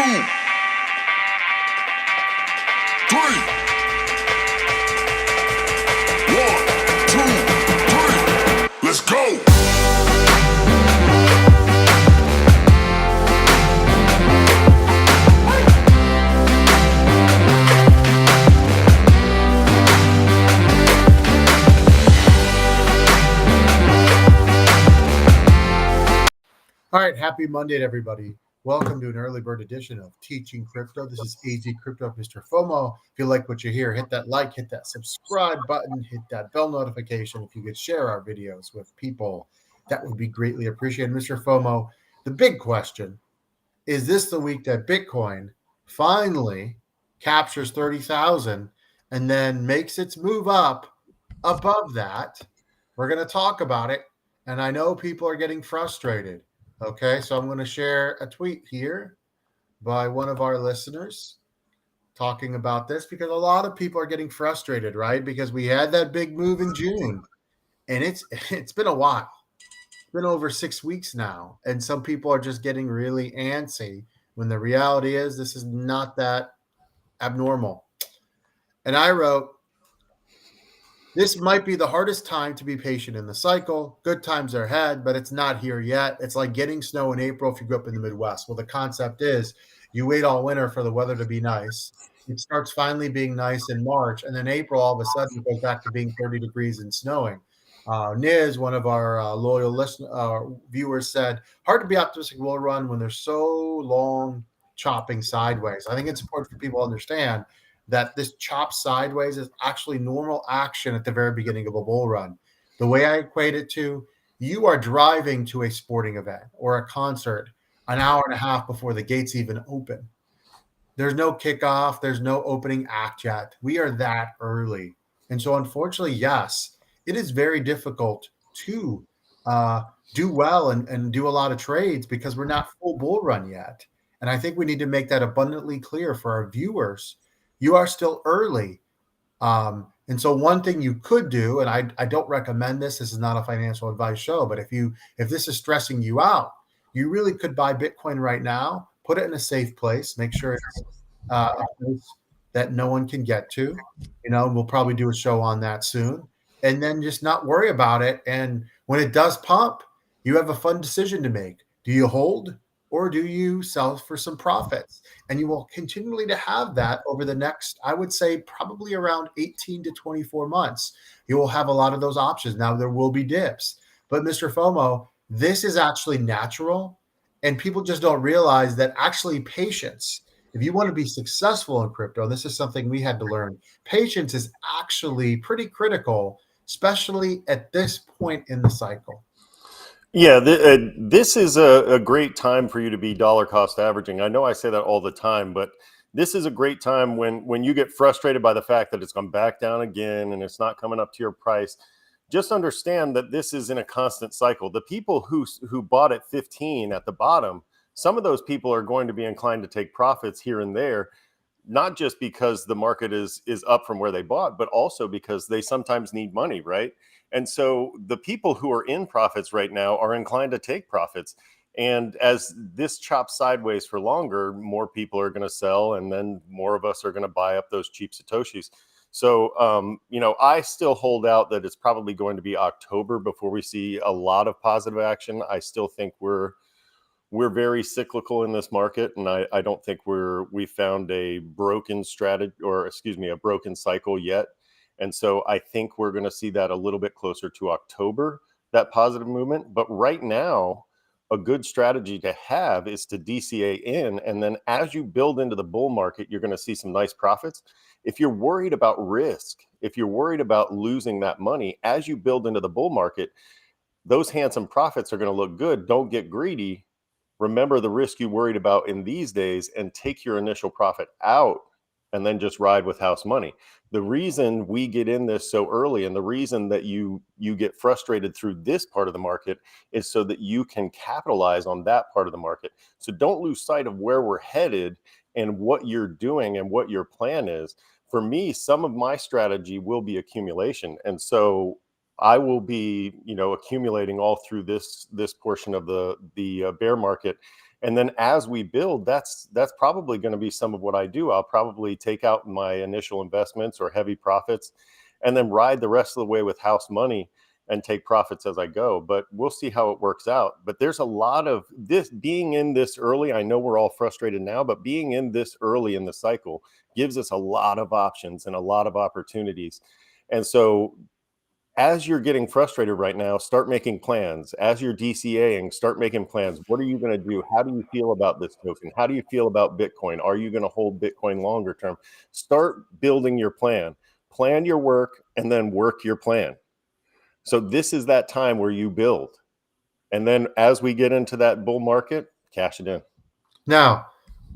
three. 1, 2, 3. Let's go. All right, happy Monday to everybody. Welcome to an early bird edition of Teaching Crypto. This is AZcrypto and MrFOMO. If you like what you hear, hit that like, hit that subscribe button, hit that bell notification. If you could share our videos with people, that would be greatly appreciated. MrFOMO, the big question, is this the week that Bitcoin finally captures 30,000 and then makes its move up above that? We're going to talk about it, and I know people are getting frustrated. Okay, so I'm going to share a tweet here by one of our listeners talking about this because a lot of people are getting frustrated, right? Because we had that big move in June, and it's been a while. It's been over 6 weeks now, and some people are just getting really antsy when the reality is this is not that abnormal. And I wrote, this might be the hardest time to be patient in the cycle. Good times are ahead, but it's not here yet. It's like getting snow in April if you grew up in the Midwest. Well, the concept is you wait all winter for the weather to be nice. It starts finally being nice in March, and then April, all of a sudden, it goes back to being 30 degrees and snowing. Niz, one of our loyal viewers, said, hard to be optimistic will run when they're so long chopping sideways. I think it's important for people to understand that this chop sideways is actually normal action at the very beginning of a bull run. The way I equate it to, you are driving to a sporting event or a concert an hour and a half before the gates even open. There's no kickoff. There's no opening act yet. We are that early. And so unfortunately, yes, it is very difficult to do well and do a lot of trades because we're not full bull run yet. And I think we need to make that abundantly clear for our viewers. You are still early. And so one thing you could do, and I don't recommend this is not a financial advice show, but if this is stressing you out, you really could buy Bitcoin right now, put it in a safe place, make sure it's a place that no one can get to. We'll probably do a show on that soon. And then just not worry about it. And when it does pump, you have a fun decision to make. Do you hold? Or do you sell for some profits? And you will continually to have that over the next, I would say, probably around 18 to 24 months. You will have a lot of those options. Now, there will be dips. But MrFOMO, this is actually natural. And people just don't realize that actually patience, if you want to be successful in crypto, this is something we had to learn. Patience is actually pretty critical, especially at this point in the cycle. Yeah, this is a great time for you to be dollar cost averaging. I know I say that all the time, but this is a great time when you get frustrated by the fact that it's gone back down again and it's not coming up to your price. Just understand that this is in a constant cycle. The people who bought at 15 at the bottom, some of those people are going to be inclined to take profits here and there, not just because the market is up from where they bought, but also because they sometimes need money, right? And so the people who are in profits right now are inclined to take profits. And as this chops sideways for longer, more people are going to sell, and then more of us are going to buy up those cheap Satoshis. So, I still hold out that it's probably going to be October before we see a lot of positive action. I still think we're very cyclical in this market, and I don't think we found a broken strategy, or a broken cycle yet. And so I think we're going to see that a little bit closer to October, that positive movement. But right now, a good strategy to have is to DCA in. And then as you build into the bull market, you're going to see some nice profits. If you're worried about risk, if you're worried about losing that money, as you build into the bull market, those handsome profits are going to look good. Don't get greedy. Remember the risk you worried about in these days and take your initial profit out and then just ride with house money. The reason we get in this so early and the reason that you get frustrated through this part of the market is so that you can capitalize on that part of the market. So don't lose sight of where we're headed and what you're doing and what your plan is. For me, some of my strategy will be accumulation. And so I will be, accumulating all through this portion of the bear market. And then as we build, that's probably going to be some of what I do. I'll probably take out my initial investments or heavy profits and then ride the rest of the way with house money and take profits as I go. But we'll see how it works out. But there's a lot of this being in this early. I know we're all frustrated now, but being in this early in the cycle gives us a lot of options and a lot of opportunities. And so as you're getting frustrated right now, start making plans. As you're DCAing, start making plans. What are you going to do? How do you feel about this token? How do you feel about Bitcoin? Are you going to hold Bitcoin longer term? Start building your plan. Plan your work and then work your plan. So this is that time where you build. And then as we get into that bull market, cash it in. Now,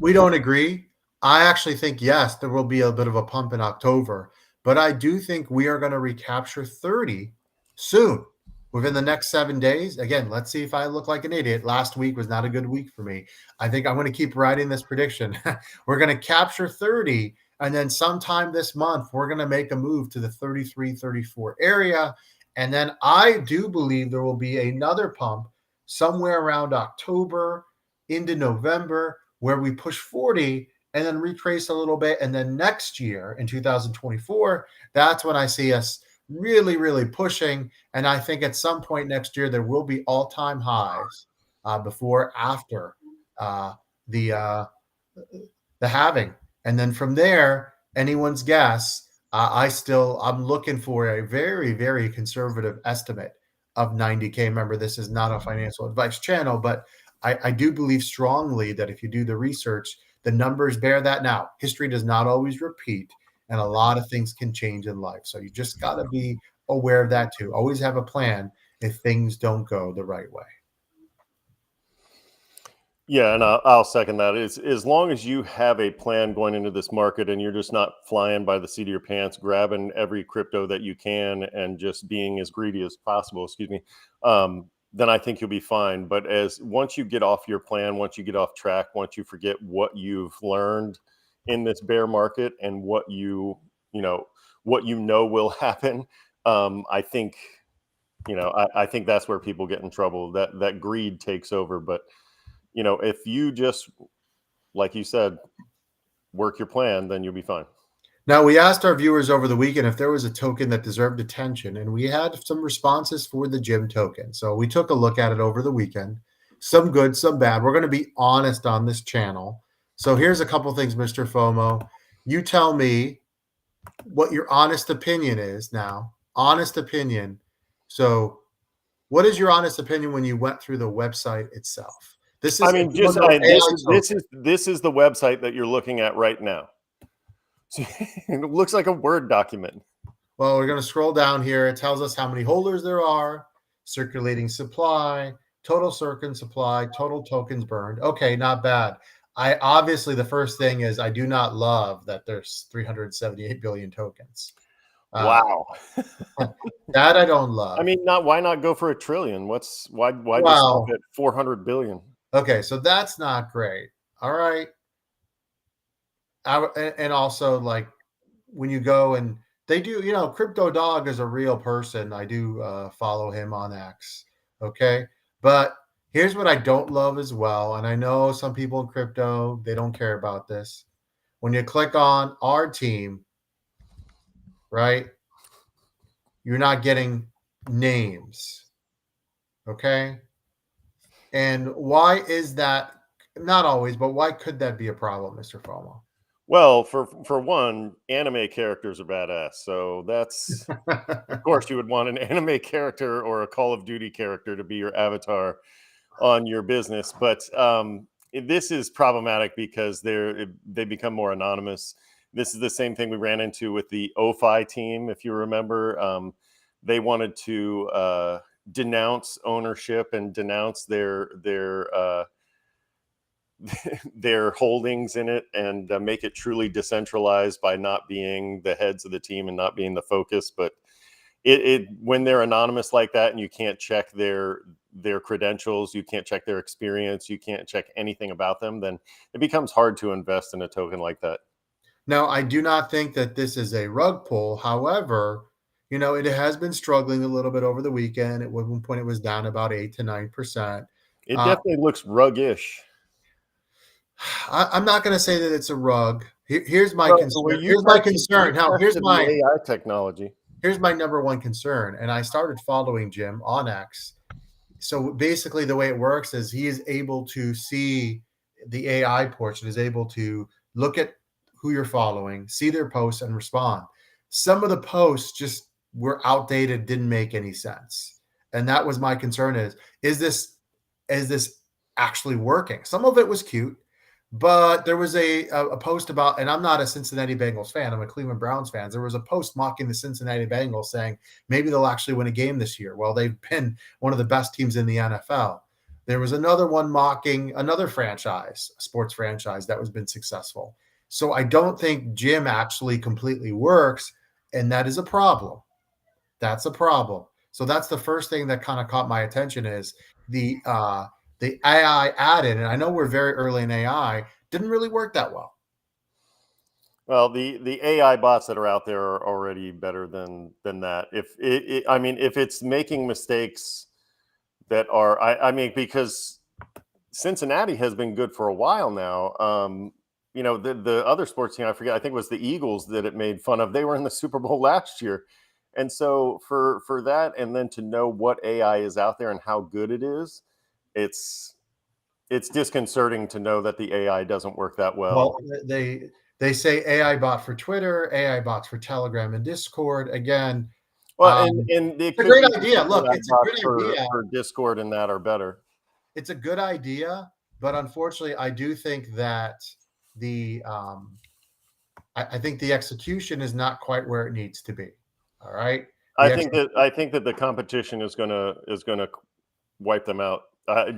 we don't agree. I actually think, yes, there will be a bit of a pump in October, but I do think we are going to recapture 30 soon within the next 7 days. Again, let's see if I look like an idiot. Last week was not a good week for me. I think I'm going to keep riding this prediction. We're going to capture 30, and then sometime this month, we're going to make a move to the 33, 34 area. And then I do believe there will be another pump somewhere around October into November where we push 40 and then retrace a little bit. And then next year in 2024, that's when I see us really, really pushing. And I think at some point next year, there will be all-time highs before, after the halving. And then from there, anyone's guess. I'm looking for a very, very conservative estimate of 90K. Remember, this is not a financial advice channel, but I do believe strongly that if you do the research, the numbers bear that. Now, history does not always repeat, and a lot of things can change in life. So you just got to be aware of that too. Always have a plan if things don't go the right way. Yeah, and I'll second that. As long as you have a plan going into this market and you're just not flying by the seat of your pants, grabbing every crypto that you can and just being as greedy as possible, then I think you'll be fine. But once you get off your plan, once you get off track, once you forget what you've learned in this bear market and what you know will happen, I think I think that's where people get in trouble. That greed takes over. But if you just, like you said, work your plan, then you'll be fine. Now, we asked our viewers over the weekend if there was a token that deserved attention, and we had some responses for the Gym token. So we took a look at it over the weekend. Some good, some bad. We're going to be honest on this channel. So here's a couple things, Mr. FOMO. You tell me what your honest opinion is now. Honest opinion. So what is your honest opinion when you went through the website itself? This is the website that you're looking at right now. It looks like a Word document. Well, we're going to scroll down here. It tells us how many holders there are, circulating supply, total circuit supply, total tokens burned. Okay, not bad. Obviously the first thing is I do not love that there's 378 billion tokens. Wow. That I don't love. I mean, why not go for a trillion? Why just stop at 400 billion? Okay, so that's not great. All right. And also, like, when you go and they do, Crypto Dog is a real person. I do follow him on X. Okay. But here's what I don't love as well. And I know some people in crypto, they don't care about this. When you click on our team, right, you're not getting names. Okay. And why is that? Not always, but why could that be a problem, Mr. FOMO? Well, for one, anime characters are badass. So that's, of course, you would want an anime character or a Call of Duty character to be your avatar on your business. But this is problematic because they become more anonymous. This is the same thing we ran into with the OFI team, if you remember. They wanted to denounce ownership and denounce their holdings in it and make it truly decentralized by not being the heads of the team and not being the focus. But when they're anonymous like that and you can't check their credentials, you can't check their experience, you can't check anything about them, then it becomes hard to invest in a token like that. Now, I do not think that this is a rug pull. However, it has been struggling a little bit over the weekend. At one point, it was down about 8 to 9%. It definitely looks ruggish. I'm not going to say that it's a rug. Here's my Well, concern. you Here's my tested- concern. you Now, here's tested my the AI technology. here's my number one concern. And I started following Jim on X. So basically, the way it works is he is able to see the AI portion, is able to look at who you're following, see their posts, and respond. Some of the posts just were outdated, didn't make any sense, and that was my concern: is this actually working? Some of it was cute, but there was a post about, and I'm not a Cincinnati Bengals fan, I'm a Cleveland Browns fan. There was a post mocking the Cincinnati Bengals saying maybe they'll actually win a game this year. Well, they've been one of the best teams in the NFL. There was another one mocking another franchise, a sports franchise that has been successful. So I don't think Jim actually completely works, and that is a problem. That's a problem. So that's the first thing that kind of caught my attention is the AI added, and I know we're very early in AI, didn't really work that well. Well, the AI bots that are out there are already better than that. I mean, if it's making mistakes that are, I mean, because Cincinnati has been good for a while now. You know, the other sports team, I forget, I think it was the Eagles that it made fun of. They were in the Super Bowl last year. And so for that, and then to know what AI is out there and how good it is, it's disconcerting to know that the AI doesn't work that well. Well, they say AI bot for Twitter, AI bots for Telegram and Discord. Again, Well, and it's a great idea. Look, it's a good idea. For Discord and that are better. It's a good idea, but unfortunately, I do think that the I think the execution is not quite where it needs to be. All right. I think that the competition is gonna wipe them out.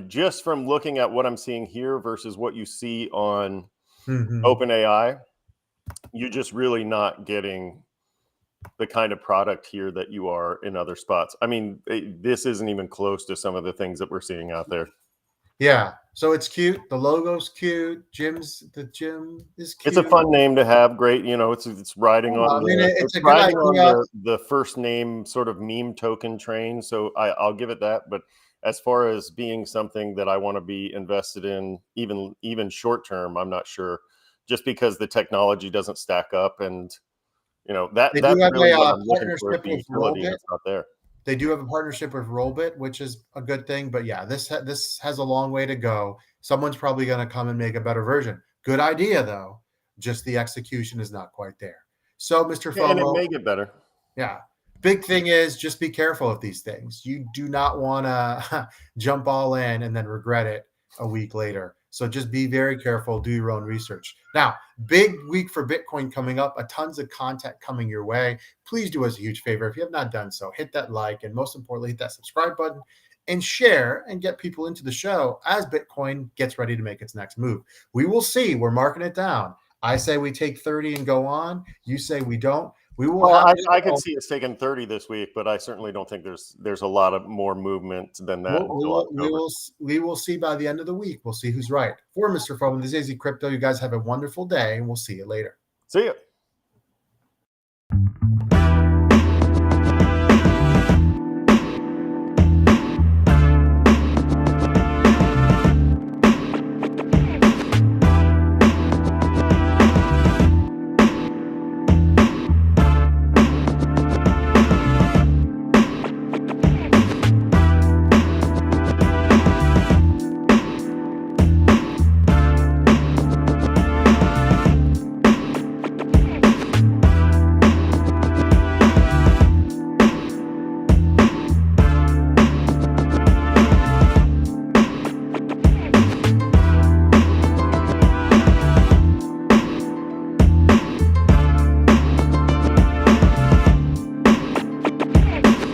Just from looking at what I'm seeing here versus what you see on OpenAI, you're just really not getting the kind of product here that you are in other spots. I mean, this isn't even close to some of the things that we're seeing out there. Yeah. So it's cute. The logo's cute. The gym is cute. It's a fun name to have. Great. You know, it's riding on it's a good idea. The first name sort of meme token train. So I'll give it that. But as far as being something that I want to be invested in, even short term, I'm not sure. Just because the technology doesn't stack up, and you know that's really what I'm looking for. The utility that's not there. They do have a partnership with Rollbit, which is a good thing. But yeah, this has a long way to go. Someone's probably going to come and make a better version. Good idea, though. Just the execution is not quite there. So, Mr. FOMO, and it may get better. Yeah. Big thing is just be careful of these things. You do not want to jump all in and then regret it a week later. So just be very careful. Do your own research. Now, big week for Bitcoin coming up. Tons of content coming your way. Please do us a huge favor. If you have not done so, hit that like, and most importantly, hit that subscribe button and share and get people into the show as Bitcoin gets ready to make its next move. We will see. We're marking it down. I say we take 30 and go on. You say we don't. We will. Well, I could see us taking 30 this week, but I certainly don't think there's a lot of more movement than that. We will see by the end of the week. We'll see who's right. For Mr. FOMO, this is AZcrypto. You guys have a wonderful day, and we'll see you later. See you.